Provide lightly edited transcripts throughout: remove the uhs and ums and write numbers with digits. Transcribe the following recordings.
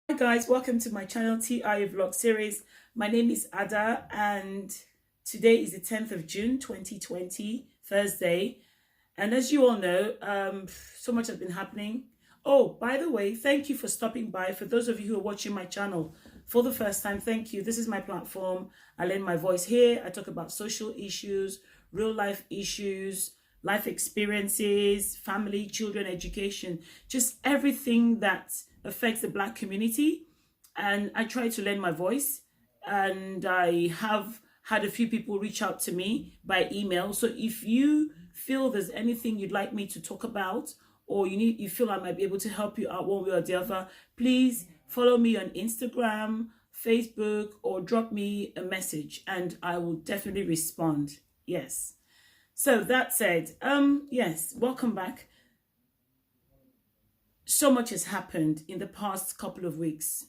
Hi guys, welcome to my channel TI vlog series. My name is Ada and today is the 10th of June 2020, Thursday. And as you all know, so much has been happening. Oh, by the way, thank you for stopping by. For those of you who are watching my channel for the first time, thank you. This is my platform. I lend my voice here. I talk about social issues, real life issues, life experiences, family, children, education, just everything that affects the Black community. And I try to lend my voice. And I have had a few people reach out to me by email. So if you feel there's anything you'd like me to talk about, or you feel I might be able to help you out one way or the other, please follow me on Instagram, Facebook, or drop me a message and I will definitely respond. Yes. So that said, yes, welcome back. So much has happened in the past couple of weeks,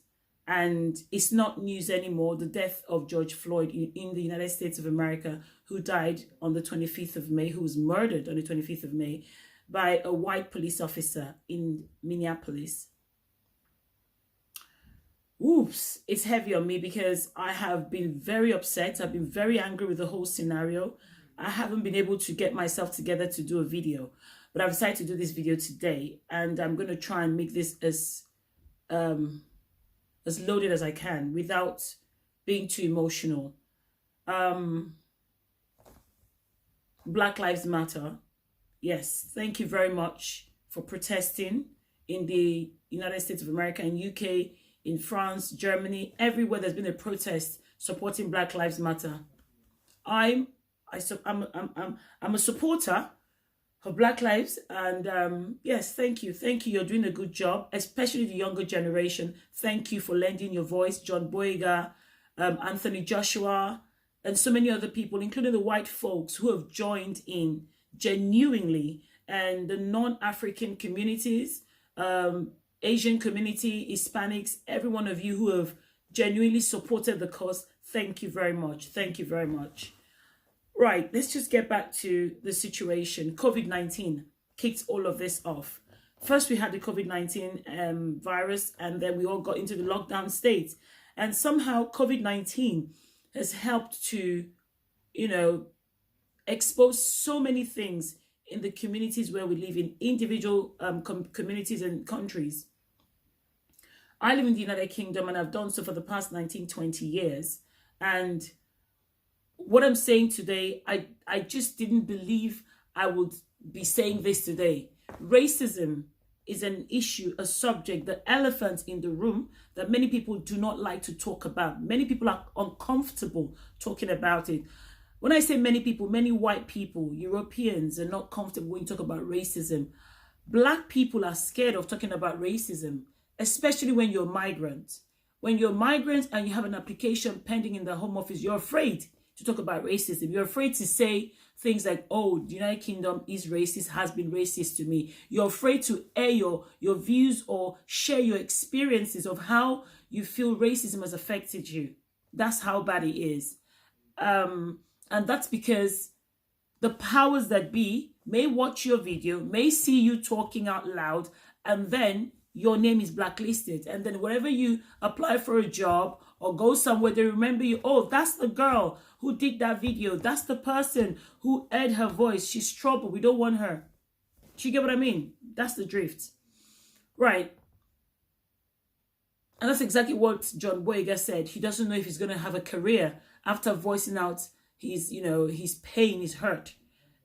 and it's not news anymore. The death of George Floyd in the United States of America, who died on the 25th of May, who was murdered on the 25th of May by a white police officer in Minneapolis. Oops, it's heavy on me because I have been very upset. I've been very angry with the whole scenario. I haven't been able to get myself together to do a video, but I've decided to do this video today, and I'm going to try and make this as loaded as I can without being too emotional. Black Lives Matter. Yes, thank you very much for protesting in the United States of America, in UK, in France, Germany, everywhere there's been a protest supporting Black Lives Matter. I'm a supporter of Black Lives, and yes, thank you. You're doing a good job, especially the younger generation. Thank you for lending your voice. John Boyega, Anthony Joshua, and so many other people, including the white folks who have joined in genuinely, and the non-African communities, Asian community, Hispanics, every one of you who have genuinely supported the cause. Thank you very much. Thank you very much. Right, let's just get back to the situation. COVID-19 kicked all of this off. First, we had the COVID-19 virus, and then we all got into the lockdown state. And somehow COVID-19 has helped to, expose so many things in the communities where we live in, individual communities and countries. I live in the United Kingdom, and I've done so for the past 19, 20 years. And what I'm saying today, I just didn't believe I would be saying this today. Racism is an issue, a subject, the elephant in the room that many people do not like to talk about. Many people are uncomfortable talking about it. When I say many people, many white people, Europeans are not comfortable when you talk about racism. Black people are scared of talking about racism, especially when you're migrant. When you're migrant and you have an application pending in the Home Office, you're afraid to talk about racism. You're afraid to say things like, oh, the United Kingdom is racist, has been racist to me. You're afraid to air your views or share your experiences of how you feel racism has affected you. That's how bad it is. And that's because the powers that be may watch your video, may see you talking out loud, and then your name is blacklisted. And then whenever you apply for a job or go somewhere, they remember you. Oh, that's the girl who did that video. That's the person who aired her voice. She's trouble. We don't want her. Do you get what I mean? That's the drift. Right. And that's exactly what John Boyega said. He doesn't know if he's going to have a career after voicing out his pain, his hurt,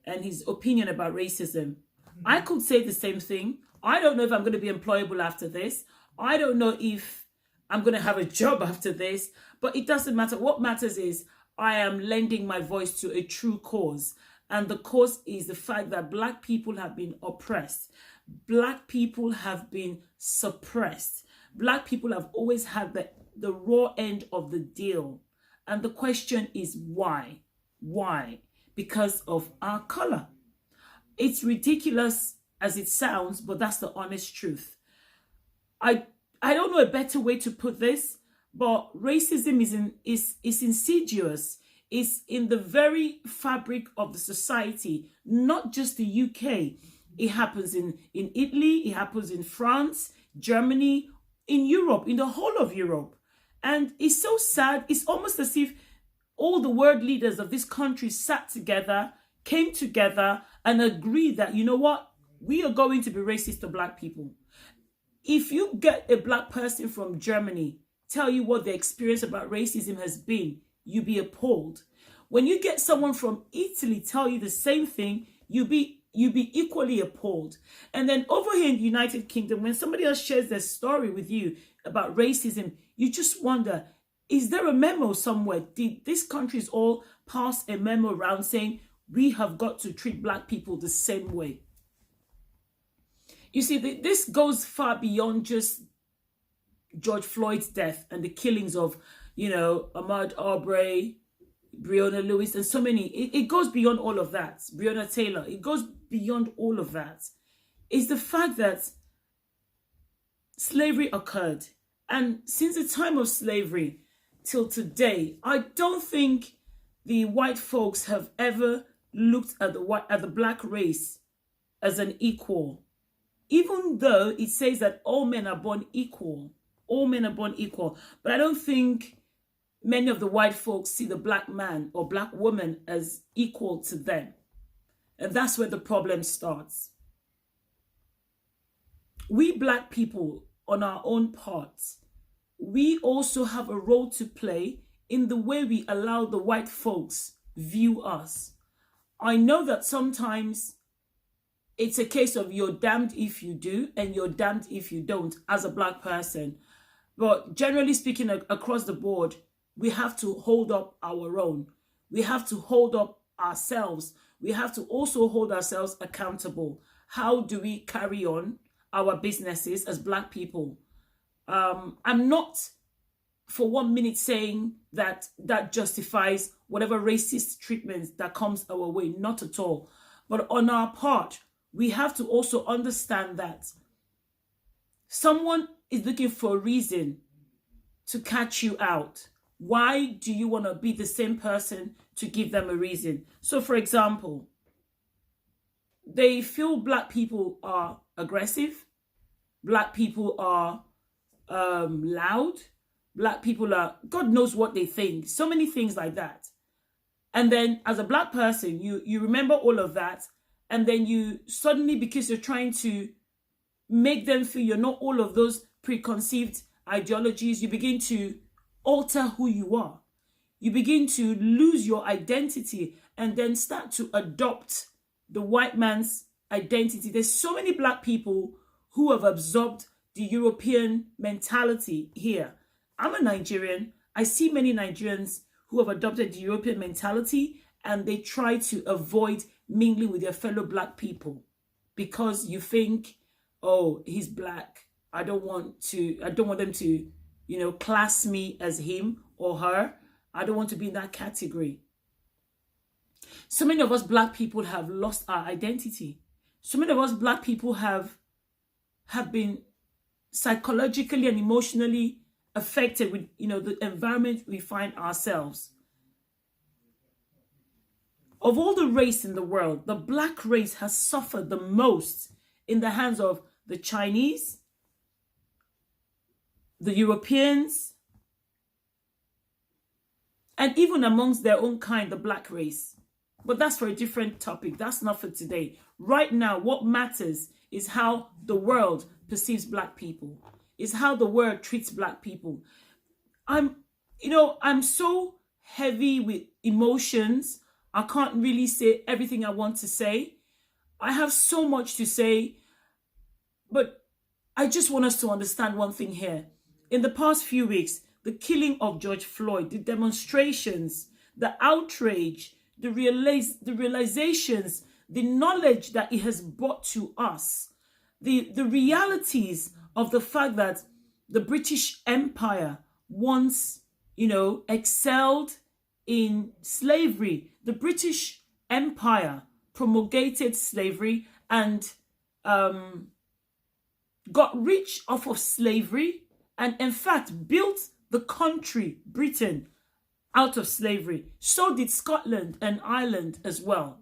and his opinion about racism. I could say the same thing. I don't know if I'm going to be employable after this. I don't know if I'm going to have a job after this, but it doesn't matter. What matters is I am lending my voice to a true cause. And the cause is the fact that Black people have been oppressed. Black people have been suppressed. Black people have always had the raw end of the deal. And the question is why? Why? Because of our color. It's ridiculous as it sounds, but that's the honest truth. I don't know a better way to put this, but racism is insidious. It's in the very fabric of the society, not just the UK. It happens in Italy, it happens in France, Germany, in Europe, in the whole of Europe. And it's so sad. It's almost as if all the world leaders of this country sat together, came together, and agreed that, you know what, we are going to be racist to black people. If you get a black person from Germany tell you what the experience about racism has been, you'll be appalled. When you get someone from Italy tell you the same thing, you'll be equally appalled. And then over here in the United Kingdom, when somebody else shares their story with you about racism, you just wonder, is there a memo somewhere? Did these countries all pass a memo around saying we have got to treat black people the same way? You see, this goes far beyond just George Floyd's death and the killings of, Ahmaud Arbery, Breonna Lewis, and so many. It goes beyond all of that. Breonna Taylor. It goes beyond all of that. It's the fact that slavery occurred. And since the time of slavery till today, I don't think the white folks have ever looked at the black race as an equal. Even though it says that all men are born equal. All men are born equal. But I don't think many of the white folks see the black man or black woman as equal to them. And that's where the problem starts. We black people, on our own part, we also have a role to play in the way we allow the white folks view us. I know that sometimes it's a case of you're damned if you do and you're damned if you don't as a black person. But generally speaking, across the board, we have to hold up our own. We have to hold up ourselves. We have to also hold ourselves accountable. How do we carry on our businesses as black people? I'm not for 1 minute saying that justifies whatever racist treatment that comes our way. Not at all. But on our part, we have to also understand that someone is looking for a reason to catch you out. Why do you want to be the same person to give them a reason? So, for example, they feel black people are aggressive. Black people are loud. Black people are, God knows what they think. So many things like that. And then as a black person, you remember all of that. And then you suddenly, because you're trying to make them feel you're not all of those preconceived ideologies, you begin to alter who you are. You begin to lose your identity and then start to adopt the white man's identity. There's so many black people who have absorbed the European mentality here. I'm a Nigerian. I see many Nigerians who have adopted the European mentality and they try to avoid mingling with their fellow black people because you think, oh, he's black. I don't want them to, class me as him or her. I don't want to be in that category. So many of us black people have lost our identity. So many of us black people have been psychologically and emotionally affected with, the environment we find ourselves. Of all the race in the world, the black race has suffered the most in the hands of the Chinese, the Europeans, and even amongst their own kind, the black race. But that's for a different topic. That's not for today. Right now, what matters is how the world perceives black people, is how the world treats black people. I'm so heavy with emotions. I can't really say everything I want to say. I have so much to say, but I just want us to understand one thing here. In the past few weeks, the killing of George Floyd, the demonstrations, the outrage, the realizations, the knowledge that it has brought to us, the realities of the fact that the British Empire once, excelled in slavery. The British Empire promulgated slavery and got rich off of slavery and in fact built the country, Britain, out of slavery. So did Scotland and Ireland as well.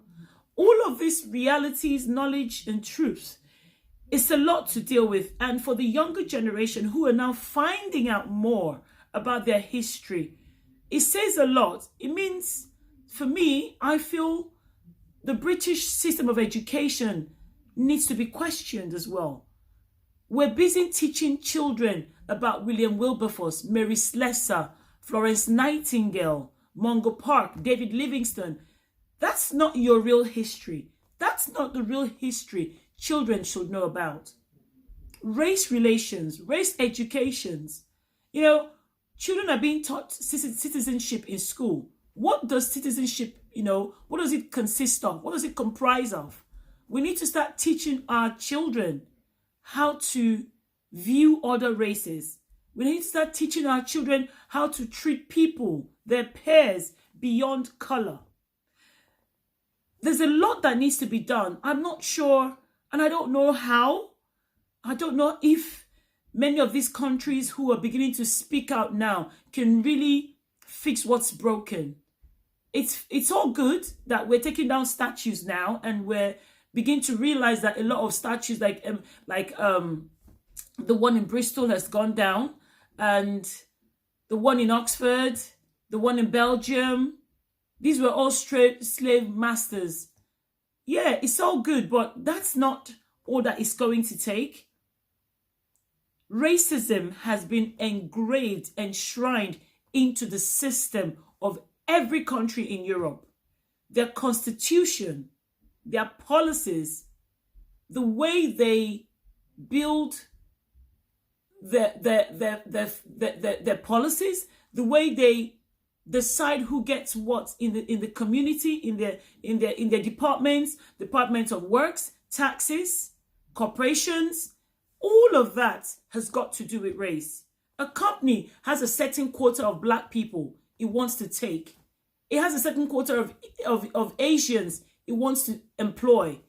All of these realities, knowledge and truths, It's a lot to deal with. And for the younger generation who are now finding out more about their history, it says a lot. It means, for me, I feel the British system of education needs to be questioned as well. We're busy teaching children about William Wilberforce, Mary Slessor, Florence Nightingale, Mungo Park, David Livingstone. That's not your real history. That's not the real history children should know about. Race relations, race educations. You know, children are being taught citizenship in school. What does citizenship, what does it consist of? What does it comprise of? We need to start teaching our children how to view other races. We need to start teaching our children how to treat people, their peers, beyond color. There's a lot that needs to be done. I'm not sure, and I don't know how. I don't know if many of these countries who are beginning to speak out now can really fix what's broken. It's all good that we're taking down statues now, and we're beginning to realize that a lot of statues like the one in Bristol has gone down, and the one in Oxford, the one in Belgium, these were all straight slave masters. Yeah, it's all good, but that's not all that it's going to take. Racism has been engraved, enshrined into the system of every country in Europe. Their constitution, their policies, the way they build their policies, the way they decide who gets what in the community, in their departments of works, taxes, corporations, all of that has got to do with race. A company has a certain quota of black people it wants to take. It has a certain quota of Asians it wants to employ.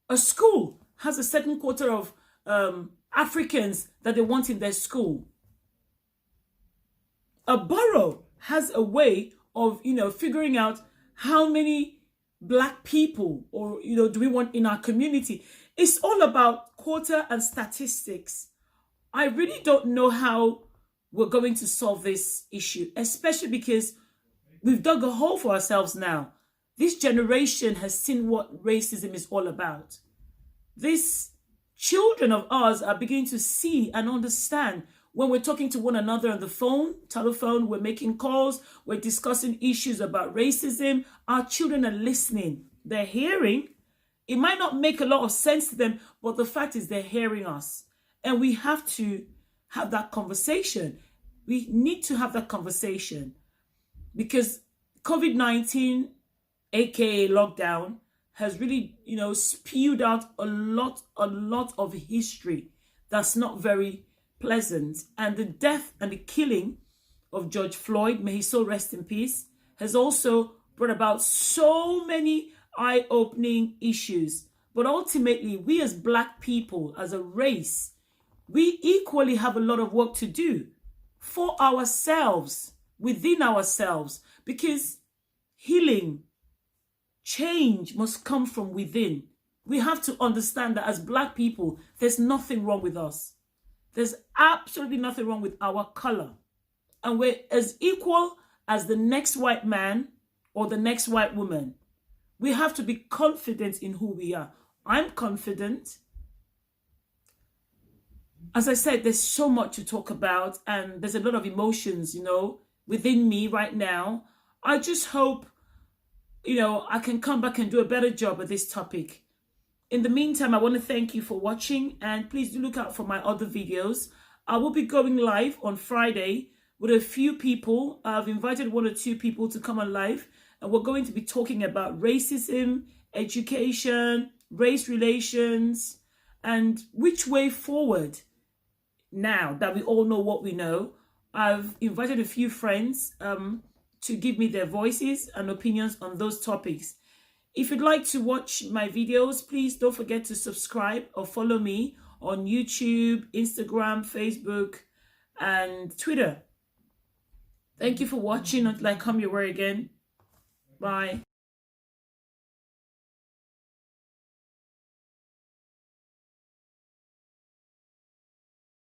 A school has a certain quota of Africans that they want in their school. A borough has a way of, figuring out how many black people or, do we want in our community. It's all about quota and statistics. I really don't know how we're going to solve this issue, especially because we've dug a hole for ourselves now. This generation has seen what racism is all about. These children of ours are beginning to see and understand when we're talking to one another on the phone, telephone, we're making calls, we're discussing issues about racism. Our children are listening. They're hearing. It might not make a lot of sense to them, but the fact is they're hearing us. And we have to have that conversation. We need to have that conversation because COVID-19, aka lockdown, has really, spewed out a lot of history that's not very pleasant. And the death and the killing of George Floyd, may his soul rest in peace, has also brought about so many eye-opening issues. But ultimately, we as black people, as a race, we equally have a lot of work to do for ourselves, within ourselves, because healing, change must come from within. We have to understand that as black people, there's nothing wrong with us. There's absolutely nothing wrong with our color. And we're as equal as the next white man or the next white woman. We have to be confident in who we are. I'm confident. As I said, there's so much to talk about and there's a lot of emotions, within me right now. I just hope, I can come back and do a better job at this topic. In the meantime, I want to thank you for watching and please do look out for my other videos. I will be going live on Friday with a few people. I've invited 1 or 2 people to come on live and we're going to be talking about racism, education, race relations, and which way forward now that we all know what we know. I've invited a few friends to give me their voices and opinions on those topics. If you'd like to watch my videos, please don't forget to subscribe or follow me on YouTube, Instagram, Facebook, and Twitter. Thank you for watching. Until I come your way again. Bye.